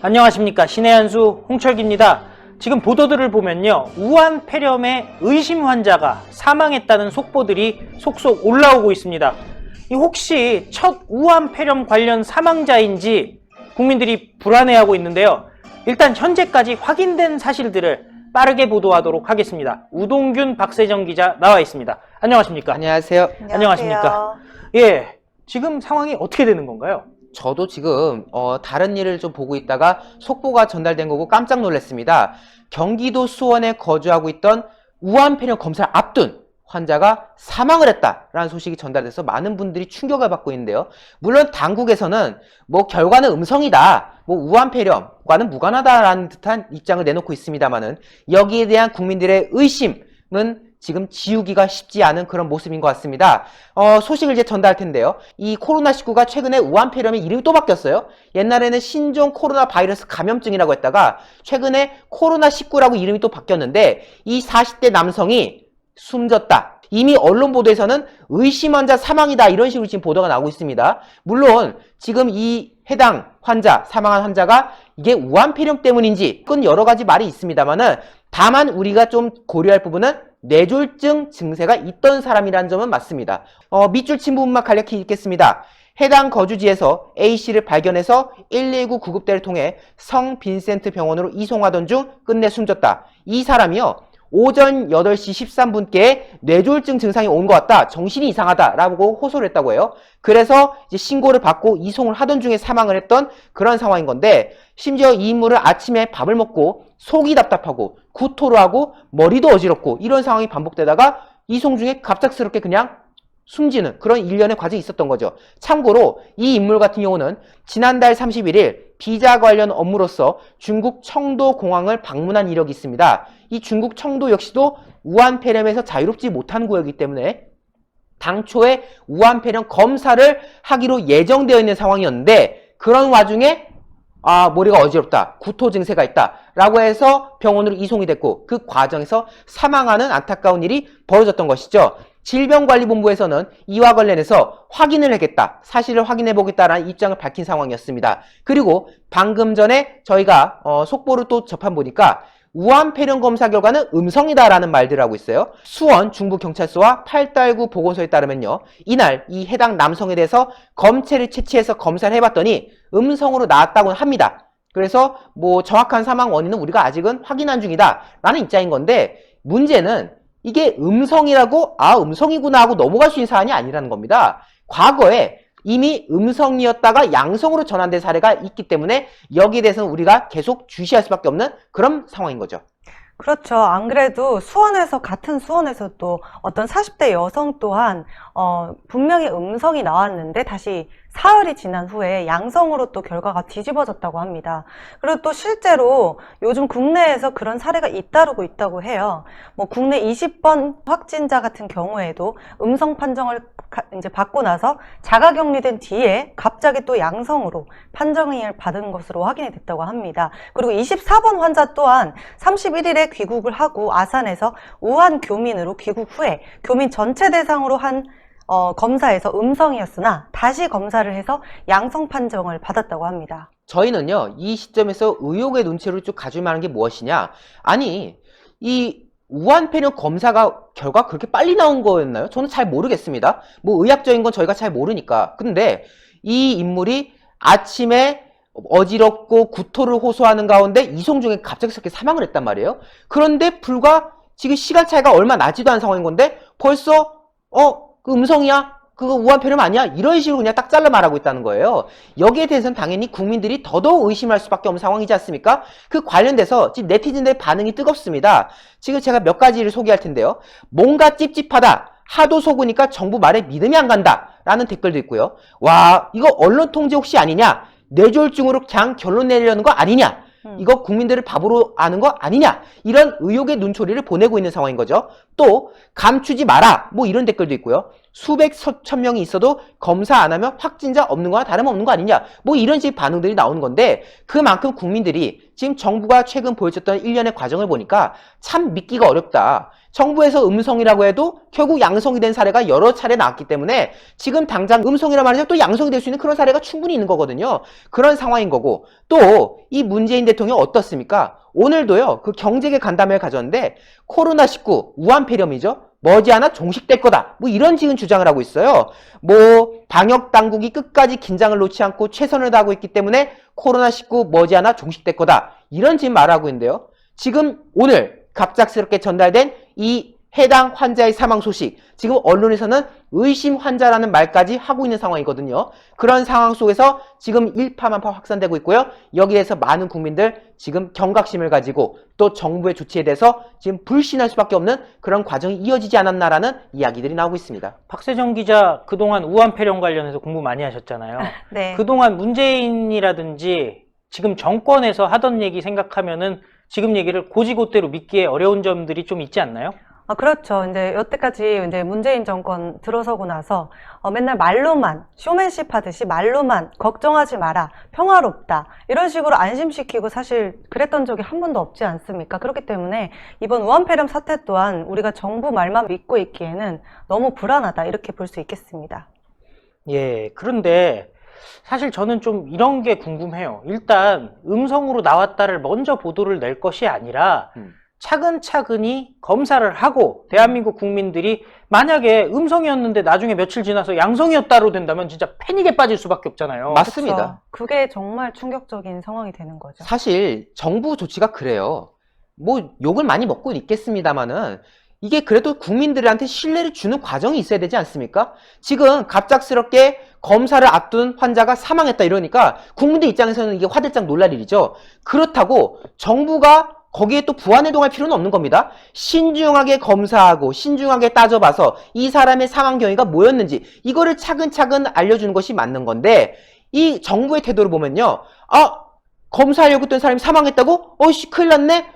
안녕하십니까. 신의 한수 홍철기입니다. 지금 보도들을 보면요, 우한 폐렴의 의심 환자가 사망했다는 속보들이 속속 올라오고 있습니다. 혹시 첫 우한 폐렴 관련 사망자인지 국민들이 불안해하고 있는데요. 일단 현재까지 확인된 사실들을 빠르게 보도하도록 하겠습니다. 우동균, 박세정 기자 나와 있습니다. 안녕하십니까? 안녕하세요. 안녕하십니까? 예, 지금 상황이 어떻게 되는 건가요? 저도 지금 다른 일을 좀 보고 있다가 속보가 전달된 거고 깜짝 놀랐습니다. 경기도 수원에 거주하고 있던 우한 폐렴 검사를 앞둔 환자가 사망을 했다라는 소식이 전달돼서 많은 분들이 충격을 받고 있는데요. 물론 당국에서는 결과는 음성이다, 우한 폐렴과는 무관하다라는 듯한 입장을 내놓고 있습니다만은 여기에 대한 국민들의 의심은 지금 지우기가 쉽지 않은 그런 모습인 것 같습니다. 소식을 이제 전달할 텐데요. 이 코로나19가 최근에 우한 폐렴의 이름이 또 바뀌었어요. 옛날에는 신종 코로나 바이러스 감염증이라고 했다가 최근에 코로나19라고 이름이 또 바뀌었는데 이 40대 남성이 숨졌다. 이미 언론 보도에서는 의심 환자 사망이다, 이런 식으로 지금 보도가 나오고 있습니다. 물론 지금 이 해당 환자, 사망한 환자가 이게 우한 폐렴 때문인지 그건 여러 가지 말이 있습니다만은 다만 우리가 좀 고려할 부분은 뇌졸중 증세가 있던 사람이라는 점은 맞습니다. 밑줄 친 부분만 간략히 읽겠습니다. 해당 거주지에서 A씨를 발견해서 119 구급대를 통해 성 빈센트 병원으로 이송하던 중 끝내 숨졌다. 이 사람이요, 오전 8시 13분께 뇌졸중 증상이 온 것 같다, 정신이 이상하다라고 호소를 했다고 해요. 그래서 이제 신고를 받고 이송을 하던 중에 사망을 했던 그런 상황인 건데, 심지어 이 인물은 아침에 밥을 먹고 속이 답답하고 구토를 하고 머리도 어지럽고 이런 상황이 반복되다가 이송 중에 갑작스럽게 그냥 숨지는 그런 일련의 과정이 있었던 거죠. 참고로 이 인물 같은 경우는 지난달 31일 비자 관련 업무로서 중국 청도 공항을 방문한 이력이 있습니다. 이 중국 청도 역시도 우한 폐렴에서 자유롭지 못한 구역이기 때문에 당초에 우한 폐렴 검사를 하기로 예정되어 있는 상황이었는데, 그런 와중에 머리가 어지럽다, 구토 증세가 있다 라고 해서 병원으로 이송이 됐고 그 과정에서 사망하는 안타까운 일이 벌어졌던 것이죠. 질병관리본부에서는 이와 관련해서 확인을 하겠다, 사실을 확인해 보겠다라는 입장을 밝힌 상황이었습니다. 그리고 방금 전에 저희가 속보를 또 접한 보니까 우한 폐렴 검사 결과는 음성이다라는 말들을 하고 있어요. 수원 중부경찰서와 8달구 보건소에 따르면요, 이날 이 해당 남성에 대해서 검체를 채취해서 검사를 해봤더니 음성으로 나왔다고 합니다. 그래서 정확한 사망 원인은 우리가 아직은 확인한 중이다 라는 입장인 건데, 문제는 이게 음성이라고 음성이구나 하고 넘어갈 수 있는 사안이 아니라는 겁니다. 과거에 이미 음성이었다가 양성으로 전환된 사례가 있기 때문에 여기에 대해서는 우리가 계속 주시할 수밖에 없는 그런 상황인 거죠. 그렇죠. 안 그래도 같은 수원에서 또 어떤 40대 여성 또한 분명히 음성이 나왔는데 다시 사흘이 지난 후에 양성으로 또 결과가 뒤집어졌다고 합니다. 그리고 또 실제로 요즘 국내에서 그런 사례가 잇따르고 있다고 해요. 국내 20번 확진자 같은 경우에도 음성 판정을 이제 받고 나서 자가격리된 뒤에 갑자기 또 양성으로 판정을 받은 것으로 확인이 됐다고 합니다. 그리고 24번 환자 또한 31일에 귀국을 하고 아산에서 우한 교민으로 귀국 후에 교민 전체 대상으로 한 검사에서 음성이었으나 다시 검사를 해서 양성 판정을 받았다고 합니다. 저희는요, 이 시점에서 의혹의 눈치를 쭉 가질 만한 게 무엇이냐, 아니 이 우한 폐렴 검사가 결과 그렇게 빨리 나온 거였나요? 저는 잘 모르겠습니다. 의학적인 건 저희가 잘 모르니까. 근데 이 인물이 아침에 어지럽고 구토를 호소하는 가운데 이송 중에 갑작스럽게 사망을 했단 말이에요. 그런데 불과 지금 시간 차이가 얼마 나지도 않은 상황인 건데 벌써 그 음성이야? 그거 우한 폐렴 아니야? 이런 식으로 그냥 딱 잘라 말하고 있다는 거예요. 여기에 대해서는 당연히 국민들이 더더욱 의심할 수밖에 없는 상황이지 않습니까? 그 관련돼서 지금 네티즌들의 반응이 뜨겁습니다. 지금 제가 몇 가지를 소개할 텐데요. 뭔가 찝찝하다, 하도 속으니까 정부 말에 믿음이 안 간다 라는 댓글도 있고요. 와, 이거 언론 통제 혹시 아니냐? 뇌졸중으로 그냥 결론 내려는 거 아니냐? 이거 국민들을 바보로 아는 거 아니냐? 이런 의혹의 눈초리를 보내고 있는 상황인 거죠. 또 감추지 마라, 이런 댓글도 있고요. 수백 천 명이 있어도 검사 안 하면 확진자 없는 거나 다름없는 거 아니냐, 이런 식 반응들이 나오는 건데, 그만큼 국민들이 지금 정부가 최근 보여줬던 일련의 과정을 보니까 참 믿기가 어렵다. 정부에서 음성이라고 해도 결국 양성이 된 사례가 여러 차례 나왔기 때문에 지금 당장 음성이라 말하자면 또 양성이 될 수 있는 그런 사례가 충분히 있는 거거든요. 그런 상황인 거고, 또 이 문재인 대통령 어떻습니까? 오늘도요, 그 경제계 간담회를 가졌는데 코로나19 우한 폐렴이죠. 머지않아 종식될 거다. 뭐 이런 지금 주장을 하고 있어요. 뭐 방역 당국이 끝까지 긴장을 놓지 않고 최선을 다하고 있기 때문에 코로나19 머지않아 종식될 거다. 이런 지금 말을 하고 있는데요. 지금 오늘 갑작스럽게 전달된 이 해당 환자의 사망 소식, 지금 언론에서는 의심 환자라는 말까지 하고 있는 상황이거든요. 그런 상황 속에서 지금 일파만파 확산되고 있고요. 여기에 대해서 많은 국민들 지금 경각심을 가지고 또 정부의 조치에 대해서 지금 불신할 수밖에 없는 그런 과정이 이어지지 않았나라는 이야기들이 나오고 있습니다. 박세정 기자, 그동안 우한 폐렴 관련해서 공부 많이 하셨잖아요. 네. 그동안 문재인이라든지 지금 정권에서 하던 얘기 생각하면은 지금 얘기를 고지고대로 믿기에 어려운 점들이 좀 있지 않나요? 그렇죠. 이제 여태까지 이제 문재인 정권 들어서고 나서 맨날 말로만 쇼맨십 하듯이 말로만 걱정하지 마라, 평화롭다 이런 식으로 안심시키고 사실 그랬던 적이 한 번도 없지 않습니까? 그렇기 때문에 이번 우한폐렴 사태 또한 우리가 정부 말만 믿고 있기에는 너무 불안하다 이렇게 볼 수 있겠습니다. 예, 그런데 사실 저는 좀 이런 게 궁금해요. 일단 음성으로 나왔다를 먼저 보도를 낼 것이 아니라 차근차근히 검사를 하고 대한민국 국민들이 만약에 음성이었는데 나중에 며칠 지나서 양성이었다로 된다면 진짜 패닉에 빠질 수밖에 없잖아요. 맞습니다. 그렇죠. 그게 정말 충격적인 상황이 되는 거죠. 사실 정부 조치가 그래요. 뭐 욕을 많이 먹고 있겠습니다만은 이게 그래도 국민들한테 신뢰를 주는 과정이 있어야 되지 않습니까? 지금 갑작스럽게 검사를 앞둔 환자가 사망했다 이러니까 국민들 입장에서는 이게 화들짝 놀랄 일이죠. 그렇다고 정부가 거기에 또 부안해동할 필요는 없는 겁니다. 신중하게 검사하고 신중하게 따져봐서 이 사람의 사망 경위가 뭐였는지 이거를 차근차근 알려주는 것이 맞는 건데, 이 정부의 태도를 보면요, 검사하려고 했던 사람이 사망했다고? 어이씨 큰일 났네?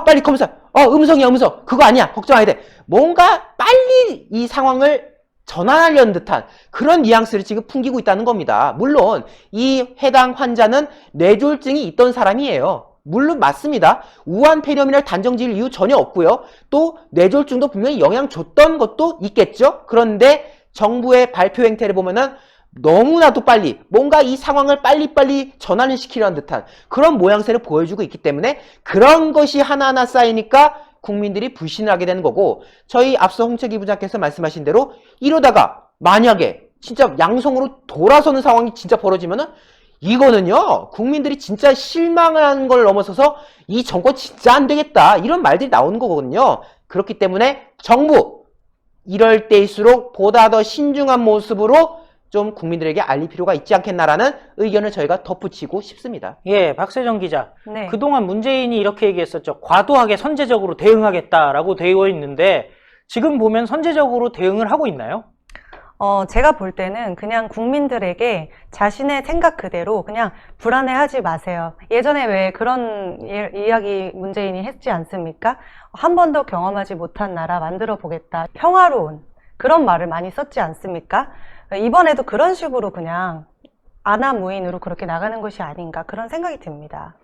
빨리 검사. 음성이야 음성. 그거 아니야. 걱정 안 해도 돼. 뭔가 빨리 이 상황을 전환하려는 듯한 그런 뉘앙스를 지금 풍기고 있다는 겁니다. 물론 이 해당 환자는 뇌졸중이 있던 사람이에요. 물론 맞습니다. 우한 폐렴이라는 단정 지을 이유 전혀 없고요. 또 뇌졸중도 분명히 영향 줬던 것도 있겠죠. 그런데 정부의 발표 행태를 보면은 너무나도 빨리 뭔가 이 상황을 빨리빨리 전환을 시키려는 듯한 그런 모양새를 보여주고 있기 때문에 그런 것이 하나하나 쌓이니까 국민들이 불신을 하게 되는 거고, 저희 앞서 홍채기 부장께서 말씀하신 대로 이러다가 만약에 진짜 양성으로 돌아서는 상황이 진짜 벌어지면은 이거는요, 국민들이 진짜 실망하는 걸 넘어서서 이 정권 진짜 안 되겠다 이런 말들이 나오는 거거든요. 그렇기 때문에 정부 이럴 때일수록 보다 더 신중한 모습으로 좀 국민들에게 알릴 필요가 있지 않겠나라는 의견을 저희가 덧붙이고 싶습니다. 예, 박세정 기자. 네. 그동안 문재인이 이렇게 얘기했었죠. 과도하게 선제적으로 대응하겠다라고 되어 있는데 지금 보면 선제적으로 대응을 하고 있나요? 제가 볼 때는 그냥 국민들에게 자신의 생각 그대로 그냥 불안해하지 마세요. 예전에 왜 그런 이야기 문재인이 했지 않습니까? 한 번도 경험하지 못한 나라 만들어 보겠다. 평화로운 그런 말을 많이 썼지 않습니까? 이번에도 그런 식으로 그냥 안하무인으로 그렇게 나가는 것이 아닌가 그런 생각이 듭니다.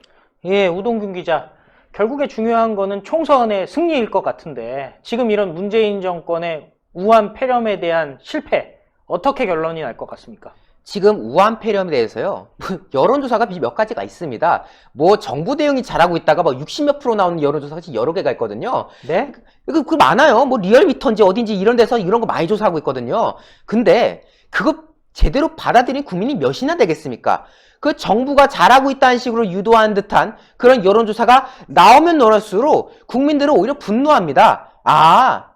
예, 우동균 기자. 결국에 중요한 거는 총선의 승리일 것 같은데 지금 이런 문재인 정권의 우한 폐렴에 대한 실패 어떻게 결론이 날 것 같습니까? 지금 우한 폐렴에 대해서요, 여론조사가 몇 가지가 있습니다. 뭐 정부 대응이 잘하고 있다가 뭐 60몇 프로 나오는 여론조사가 여러 개가 있거든요. 네? 그 많아요. 뭐 리얼미터인지 어딘지 이런 데서 이런 거 많이 조사하고 있거든요. 근데 그거 제대로 받아들인 국민이 몇이나 되겠습니까? 그 정부가 잘하고 있다는 식으로 유도하는 듯한 그런 여론조사가 나오면 나올수록 국민들은 오히려 분노합니다.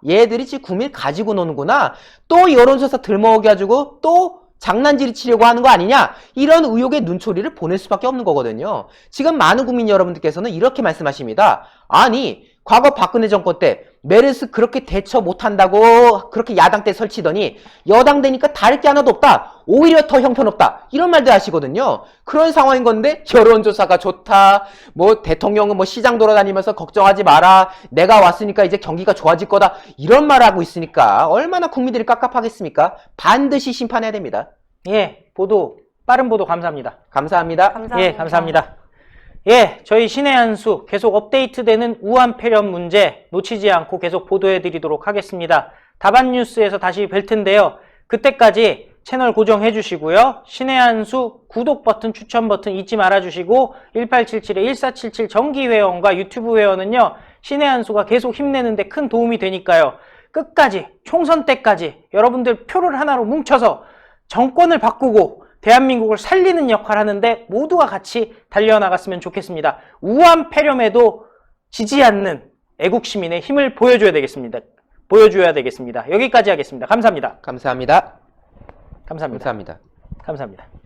얘들이 지금 국민을 가지고 노는구나. 또 여론조사 들먹여가지고 또 장난질을 치려고 하는 거 아니냐, 이런 의혹의 눈초리를 보낼 수밖에 없는 거거든요. 지금 많은 국민 여러분들께서는 이렇게 말씀하십니다. 아니 과거 박근혜 정권 때 메르스 그렇게 대처 못한다고 그렇게 야당 때 설치더니 여당 되니까 다를 게 하나도 없다, 오히려 더 형편없다, 이런 말들 하시거든요. 그런 상황인 건데 여론조사가 좋다, 뭐 대통령은 뭐 시장 돌아다니면서 걱정하지 마라, 내가 왔으니까 이제 경기가 좋아질 거다, 이런 말 하고 있으니까 얼마나 국민들이 깝깝하겠습니까? 반드시 심판해야 됩니다. 예, 빠른 보도 감사합니다. 감사합니다. 감사합니다. 예, 감사합니다. 예, 저희 신의 한 수 계속 업데이트되는 우한 폐렴 문제 놓치지 않고 계속 보도해 드리도록 하겠습니다. 다반 뉴스에서 다시 뵐 텐데요. 그때까지 채널 고정해 주시고요. 신의 한 수 구독 버튼, 추천 버튼 잊지 말아 주시고 1877-1477 정기 회원과 유튜브 회원은요. 신의 한 수가 계속 힘내는 데 큰 도움이 되니까요. 끝까지 총선 때까지 여러분들 표를 하나로 뭉쳐서 정권을 바꾸고 대한민국을 살리는 역할을 하는데 모두가 같이 달려나갔으면 좋겠습니다. 우한 폐렴에도 지지 않는 애국 시민의 힘을 보여줘야 되겠습니다. 여기까지 하겠습니다. 감사합니다. 감사합니다. 감사합니다. 감사합니다. 감사합니다.